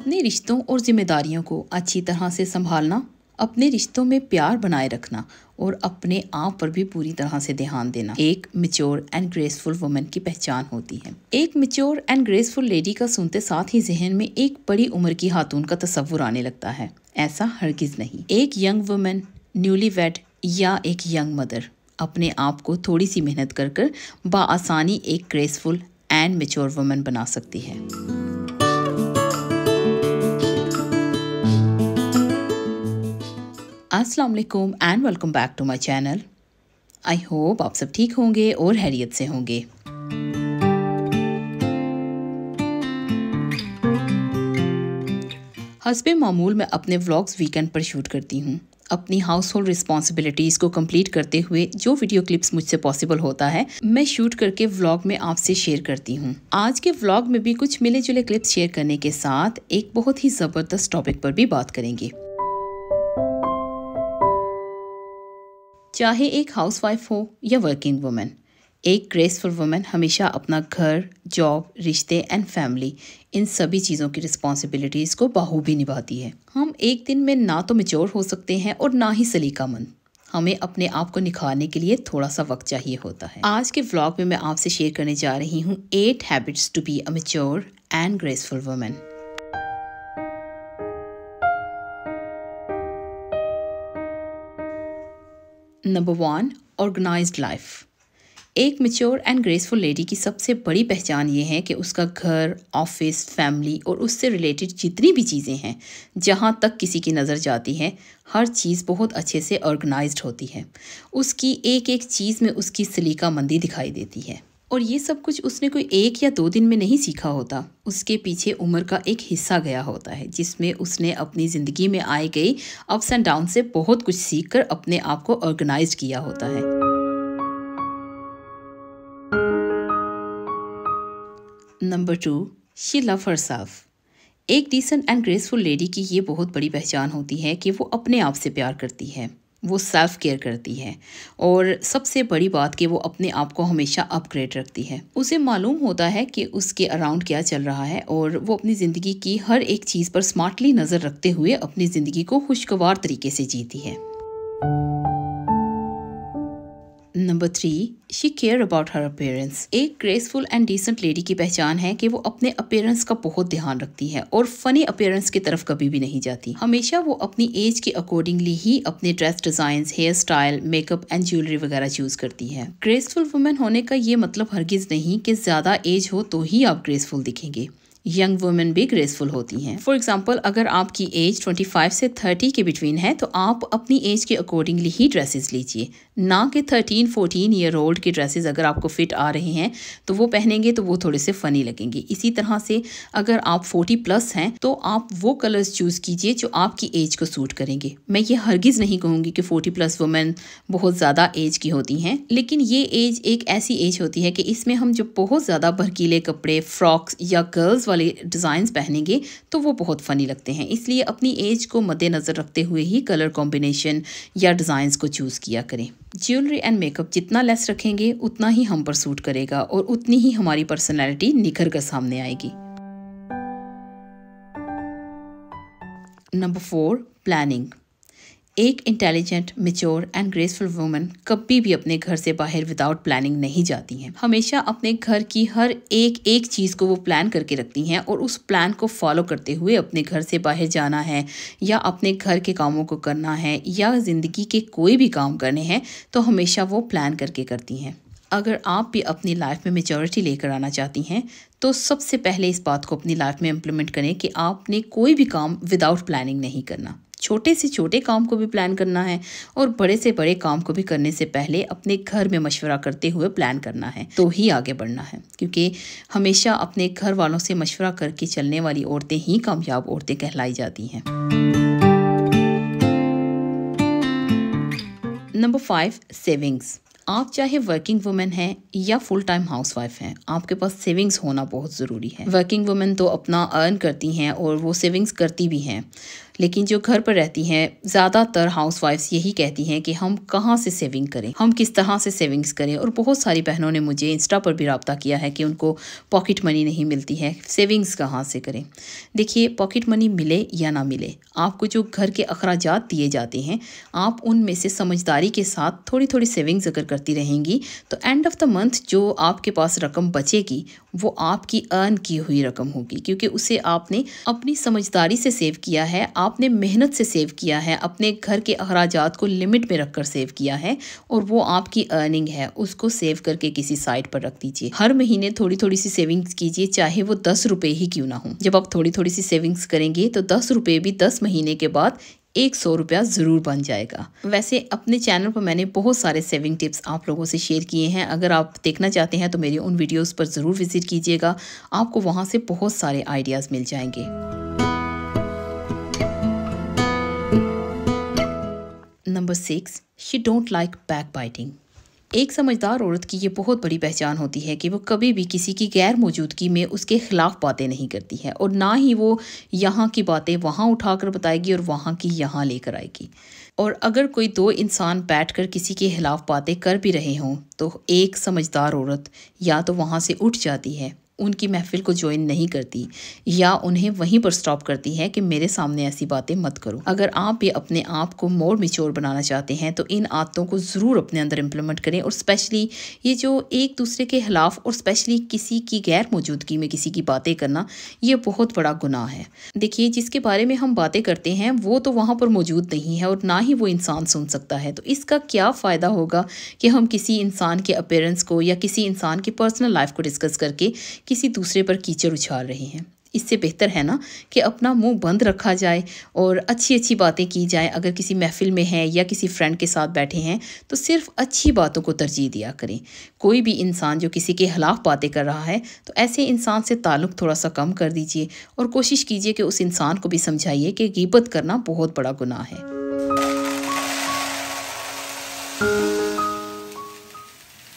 अपने रिश्तों और जिम्मेदारियों को अच्छी तरह से संभालना, अपने रिश्तों में प्यार बनाए रखना और अपने आप पर भी पूरी तरह से ध्यान देना एक मैच्योर एंड ग्रेसफुल वुमन की पहचान होती है। एक मैच्योर एंड ग्रेसफुल लेडी का सुनते साथ ही जहन में एक बड़ी उम्र की खातून का तस्वुर आने लगता है। ऐसा हरगिज नहीं। एक यंग वुमन, न्यूली वेड या एक यंग मदर अपने आप को थोड़ी सी मेहनत कर कर बआसानी एक ग्रेसफुल एंड मैच्योर वुमन बना सकती है। अस्सलाम वालेकुम and welcome back to my channel. I hope आप सब ठीक होंगे और हैरियत से होंगे। हस्बे मामूल मैं अपने व्लॉग्स वीकेंड पर शूट करती हूँ। अपनी हाउस होल्ड रिस्पॉन्सिबिलिटीज़ को कंप्लीट करते हुए जो वीडियो क्लिप्स मुझसे पॉसिबल होता है मैं शूट करके व्लॉग में आपसे शेयर करती हूँ। आज के व्लॉग में भी कुछ मिले जुले क्लिप्स शेयर करने के साथ एक बहुत ही ज़बरदस्त टॉपिक पर भी बात करेंगे। चाहे एक हाउसवाइफ हो या वर्किंग वुमन, एक ग्रेसफुल वुमन हमेशा अपना घर, जॉब, रिश्ते एंड फैमिली इन सभी चीज़ों की रिस्पॉन्सिबिलिटीज़ को बाखूबी निभाती है। हम एक दिन में ना तो मैच्योर हो सकते हैं और ना ही सलीकामंद। हमें अपने आप को निखारने के लिए थोड़ा सा वक्त चाहिए होता है। आज के व्लॉग में मैं आपसे शेयर करने जा रही हूँ 8 habits to be a mature and graceful woman. Number 1, organised life. एक मैच्योर एंड ग्रेसफुल लेडी की सबसे बड़ी पहचान ये है कि उसका घर, ऑफिस, फैमिली और उससे रिलेटेड जितनी भी चीज़ें हैं, जहाँ तक किसी की नज़र जाती है, हर चीज़ बहुत अच्छे से ऑर्गेनाइज्ड होती है। उसकी एक एक चीज़ में उसकी सलीकामंदी दिखाई देती है। और ये सब कुछ उसने कोई 1 या 2 दिन में नहीं सीखा होता। उसके पीछे उम्र का एक हिस्सा गया होता है जिसमें उसने अपनी ज़िंदगी में आए गई अप्स एंड डाउन से बहुत कुछ सीखकर अपने आप को ऑर्गेनाइज किया होता है। Number 2, she love herself. एक डिसेंट एंड ग्रेसफुल लेडी की ये बहुत बड़ी पहचान होती है कि वो अपने आप से प्यार करती है, वो सेल्फ केयर करती है और सबसे बड़ी बात कि वो अपने आप को हमेशा अपग्रेड रखती है। उसे मालूम होता है कि उसके अराउंड क्या चल रहा है और वो अपनी ज़िंदगी की हर एक चीज़ पर स्मार्टली नज़र रखते हुए अपनी ज़िंदगी को खुशगवार तरीके से जीती है। Number 3, she care about her appearance. एक ग्रेसफुल एंड डिसेंट लेडी की पहचान है कि वो अपने अपीयरेंस का बहुत ध्यान रखती है और फनी अपीयरेंस की तरफ कभी भी नहीं जाती। हमेशा वो अपनी एज के अकॉर्डिंगली ही अपने dress design, hair style, makeup and jewellery वगैरह चूज करती है। ग्रेसफुल वुमेन होने का ये मतलब हरगिज नहीं कि ज्यादा एज हो तो ही आप ग्रेसफुल दिखेंगे। यंग वुमेन भी ग्रेसफुल होती हैं। फॉर एग्जाम्पल, अगर आपकी एज 25 से 30 के बिटवीन है तो आप अपनी एज के अकॉर्डिंगली ही ड्रेसेस लीजिए, ना कि 13-14 ईयर ओल्ड के ड्रेसेस अगर आपको फिट आ रहे हैं तो वो पहनेंगे तो वो थोड़े से फ़नी लगेंगे। इसी तरह से अगर आप 40+ हैं तो आप वो कलर्स चूज़ कीजिए जो आपकी एज को सूट करेंगे। मैं ये हरगिज़ नहीं कहूँगी कि 40+ वुमेन बहुत ज़्यादा एज की होती हैं, लेकिन ये एज एक ऐसी एज होती है कि इसमें हम जो बहुत ज़्यादा भड़कीले कपड़े, फ्रॉक्स या गर्ल्स वाले डिज़ाइंस पहनेंगे तो वो बहुत फ़नी लगते हैं। इसलिए अपनी एज को मद्देनज़र रखते हुए ही कलर कॉम्बिनेशन या डिज़ाइंस को चूज़ किया करें। ज्वेलरी एंड मेकअप जितना लेस रखेंगे उतना ही हम पर सूट करेगा और उतनी ही हमारी पर्सनैलिटी निखर कर सामने आएगी। Number 4, planning. एक intelligent, mature and graceful woman कभी भी अपने घर से बाहर विदाउट प्लानिंग नहीं जाती हैं। हमेशा अपने घर की हर एक चीज़ को वो प्लान करके रखती हैं और उस प्लान को फॉलो करते हुए अपने घर से बाहर जाना है या अपने घर के कामों को करना है या ज़िंदगी के कोई भी काम करने हैं तो हमेशा वो प्लान करके करती हैं। अगर आप भी अपनी लाइफ में मेच्योरिटी लेकर आना चाहती हैं तो सबसे पहले इस बात को अपनी लाइफ में इम्प्लीमेंट करें कि आपने कोई भी काम विदाउट प्लानिंग नहीं करना। छोटे से छोटे काम को भी प्लान करना है और बड़े से बड़े काम को भी करने से पहले अपने घर में मशवरा करते हुए प्लान करना है तो ही आगे बढ़ना है, क्योंकि हमेशा अपने घर वालों से मशवरा करके चलने वाली औरतें ही कामयाब औरतें कहलाई जाती हैं। Number 5, savings. आप चाहे वर्किंग वुमेन हैं या फुल टाइम हाउसवाइफ हैं, आपके पास सेविंग्स होना बहुत ज़रूरी है। वर्किंग वुमेन तो अपना अर्न करती हैं और वो सेविंग्स करती भी हैं, लेकिन जो घर पर रहती हैं, ज़्यादातर हाउसवाइफ्स यही कहती हैं कि हम कहाँ से सेविंग करें, हम किस तरह से सेविंग्स करें। और बहुत सारी बहनों ने मुझे इंस्टा पर भी रब्ता किया है कि उनको पॉकेट मनी नहीं मिलती है, सेविंग्स कहाँ से करें। देखिए, पॉकेट मनी मिले या ना मिले, आपको जो घर के अखराजात दिए जाते हैं, आप उनमें से समझदारी के साथ थोड़ी थोड़ी सेविंग्स अगर करती रहेंगी तो एंड ऑफ द मंथ जो आपके पास रकम बचेगी वो आपकी अर्न की हुई रकम होगी, क्योंकि उसे आपने अपनी समझदारी से सेव किया है, आपने मेहनत से सेव किया है, अपने घर के अखराजात को लिमिट में रखकर सेव किया है और वो आपकी अर्निंग है, उसको सेव करके किसी साइड पर रख दीजिए। हर महीने थोड़ी थोड़ी सी सेविंग्स कीजिए, चाहे वो 10 रुपए ही क्यों ना हो। जब आप थोड़ी थोड़ी सी सेविंग्स करेंगे तो 10 रुपए भी 10 महीने के बाद 100 रुपया ज़रूर बन जाएगा। वैसे अपने चैनल पर मैंने बहुत सारे सेविंग टिप्स आप लोगों से शेयर किए हैं, अगर आप देखना चाहते हैं तो मेरी उन वीडियोस पर ज़रूर विजिट कीजिएगा, आपको वहाँ से बहुत सारे आइडियाज़ मिल जाएंगे। Number 6, she don't like back biting. एक समझदार औरत की ये बहुत बड़ी पहचान होती है कि वो कभी भी किसी की गैर मौजूदगी में उसके खिलाफ बातें नहीं करती है और ना ही वो यहाँ की बातें वहाँ उठाकर बताएगी और वहाँ की यहाँ लेकर आएगी। और अगर कोई दो इंसान बैठकर किसी के खिलाफ बातें कर भी रहे हों तो एक समझदार औरत या तो वहाँ से उठ जाती है, उनकी महफिल को ज्वाइन नहीं करती या उन्हें वहीं पर स्टॉप करती है कि मेरे सामने ऐसी बातें मत करो। अगर आप भी अपने आप को मोर मैच्योर बनाना चाहते हैं तो इन आदतों को ज़रूर अपने अंदर इम्प्लीमेंट करें। और स्पेशली ये जो एक दूसरे के खिलाफ और स्पेशली किसी की गैर मौजूदगी में किसी की बातें करना, ये बहुत बड़ा गुनाह है। देखिए, जिसके बारे में हम बातें करते हैं वो तो वहाँ पर मौजूद नहीं है और ना ही वो इंसान सुन सकता है, तो इसका क्या फ़ायदा होगा कि हम किसी इंसान के अपीयरेंस को या किसी इंसान की पर्सनल लाइफ को डिस्कस करके किसी दूसरे पर कीचड़ उछाल रहे हैं। इससे बेहतर है ना कि अपना मुंह बंद रखा जाए और अच्छी अच्छी बातें की जाए। अगर किसी महफिल में है या किसी फ्रेंड के साथ बैठे हैं तो सिर्फ अच्छी बातों को तरजीह दिया करें। कोई भी इंसान जो किसी के खिलाफ बातें कर रहा है तो ऐसे इंसान से ताल्लुक़ थोड़ा सा कम कर दीजिए और कोशिश कीजिए कि उस इंसान को भी समझाइए कि गीबत करना बहुत बड़ा गुनाह है।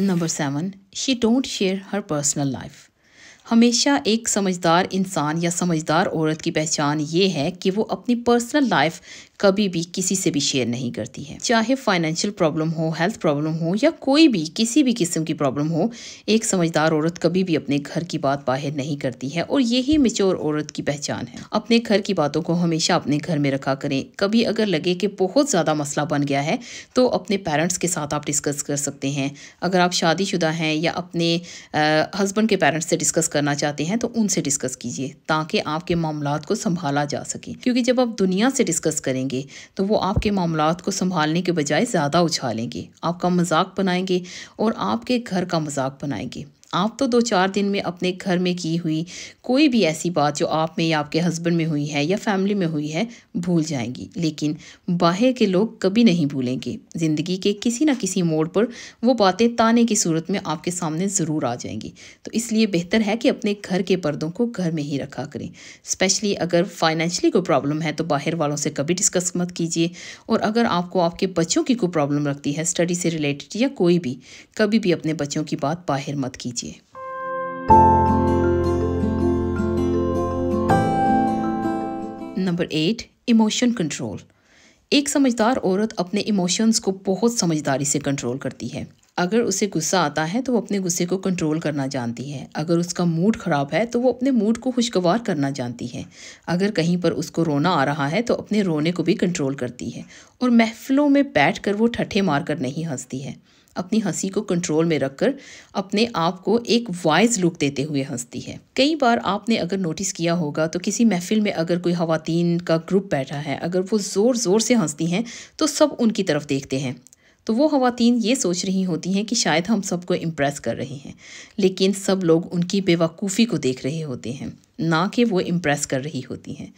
Number 7, she don't share her personal life. हमेशा एक समझदार इंसान या समझदार औरत की पहचान ये है कि वो अपनी पर्सनल लाइफ कभी भी किसी से भी शेयर नहीं करती है। चाहे फाइनेंशियल प्रॉब्लम हो, हेल्थ प्रॉब्लम हो या कोई भी किसी भी किस्म की प्रॉब्लम हो, एक समझदार औरत कभी भी अपने घर की बात बाहर नहीं करती है और यही मैच्योर औरत की पहचान है। अपने घर की बातों को हमेशा अपने घर में रखा करें। कभी अगर लगे कि बहुत ज़्यादा मसला बन गया है तो अपने पेरेंट्स के साथ आप डिस्कस कर सकते हैं। अगर आप शादीशुदा हैं या अपने हस्बैंड के पेरेंट्स से डिस्कस करना चाहते हैं तो उनसे डिस्कस कीजिए ताकि आपके मामलात को संभाला जा सके, क्योंकि जब आप दुनिया से डिस्कस करेंगे तो वो आपके मामलात को संभालने के बजाय ज़्यादा उछालेंगे, आपका मजाक बनाएंगे और आपके घर का मजाक बनाएंगे। आप तो 2-4 दिन में अपने घर में की हुई कोई भी ऐसी बात जो आप में या आपके हस्बैंड में हुई है या फैमिली में हुई है भूल जाएंगी, लेकिन बाहर के लोग कभी नहीं भूलेंगे। ज़िंदगी के किसी न किसी मोड़ पर वो बातें ताने की सूरत में आपके सामने ज़रूर आ जाएंगी। तो इसलिए बेहतर है कि अपने घर के पर्दों को घर में ही रखा करें। स्पेशली अगर फाइनेंशियली कोई प्रॉब्लम है तो बाहर वालों से कभी डिस्कस मत कीजिए, और अगर आपको आपके बच्चों की कोई प्रॉब्लम लगती है स्टडी से रिलेटेड या कोई भी, कभी भी अपने बच्चों की बात बाहर मत कीजिए। Number 8, emotion control. एक समझदार औरत अपने इमोशंस को बहुत समझदारी से कंट्रोल करती है। अगर उसे गुस्सा आता है तो वो अपने गुस्से को कंट्रोल करना जानती है। अगर उसका मूड ख़राब है तो वो अपने मूड को खुशगवार करना जानती है। अगर कहीं पर उसको रोना आ रहा है तो अपने रोने को भी कंट्रोल करती है। और महफिलों में बैठकर वो ठट्ठे मारकर नहीं हंसती है, अपनी हंसी को कंट्रोल में रखकर अपने आप को एक वाइज लुक देते हुए हंसती है। कई बार आपने अगर नोटिस किया होगा तो किसी महफिल में अगर कोई ख़वातीन का ग्रुप बैठा है, अगर वो ज़ोर ज़ोर से हंसती हैं तो सब उनकी तरफ देखते हैं। तो वो ख़वातीन ये सोच रही होती हैं कि शायद हम सबको इम्प्रेस कर रहे हैं, लेकिन सब लोग उनकी बेवकूफ़ी को देख रहे होते हैं, ना कि वो इम्प्रेस कर रही होती हैं।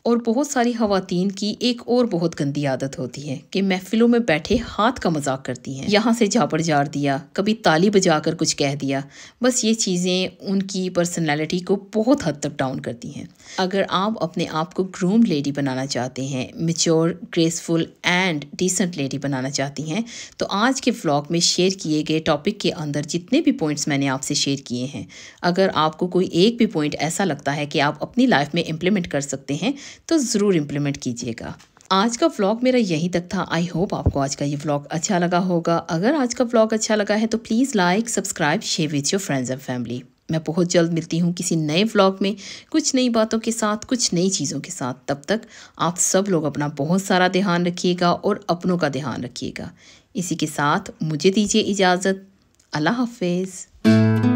और बहुत सारी ख़वातीन की एक और बहुत गंदी आदत होती है कि महफिलों में बैठे हाथ का मजाक करती हैं। यहाँ से झापड़ झाड़ दिया, कभी ताली बजाकर कुछ कह दिया, बस ये चीज़ें उनकी पर्सनैलिटी को बहुत हद तक डाउन करती हैं। अगर आप अपने आप को ग्रूम लेडी बनाना चाहते हैं, mature, graceful and decent lady बनाना चाहती हैं, तो आज के व्लॉग में शेयर किए गए टॉपिक के अंदर जितने भी पॉइंट्स मैंने आपसे शेयर किए हैं, अगर आपको कोई एक भी पॉइंट ऐसा लगता लगता है कि आप अपनी लाइफ में इम्प्लीमेंट कर सकते हैं तो ज़रूर इम्प्लीमेंट कीजिएगा। आज का व्लॉग मेरा यहीं तक था। आई होप आपको आज का ये व्लॉग अच्छा लगा होगा। अगर आज का व्लॉग अच्छा लगा है तो please like, subscribe, share with your friends and family. मैं बहुत जल्द मिलती हूँ किसी नए व्लॉग में, कुछ नई बातों के साथ, कुछ नई चीज़ों के साथ। तब तक आप सब लोग अपना बहुत सारा ध्यान रखिएगा और अपनों का ध्यान रखिएगा। इसी के साथ मुझे दीजिए इजाज़त। अल्लाह हाफिज़।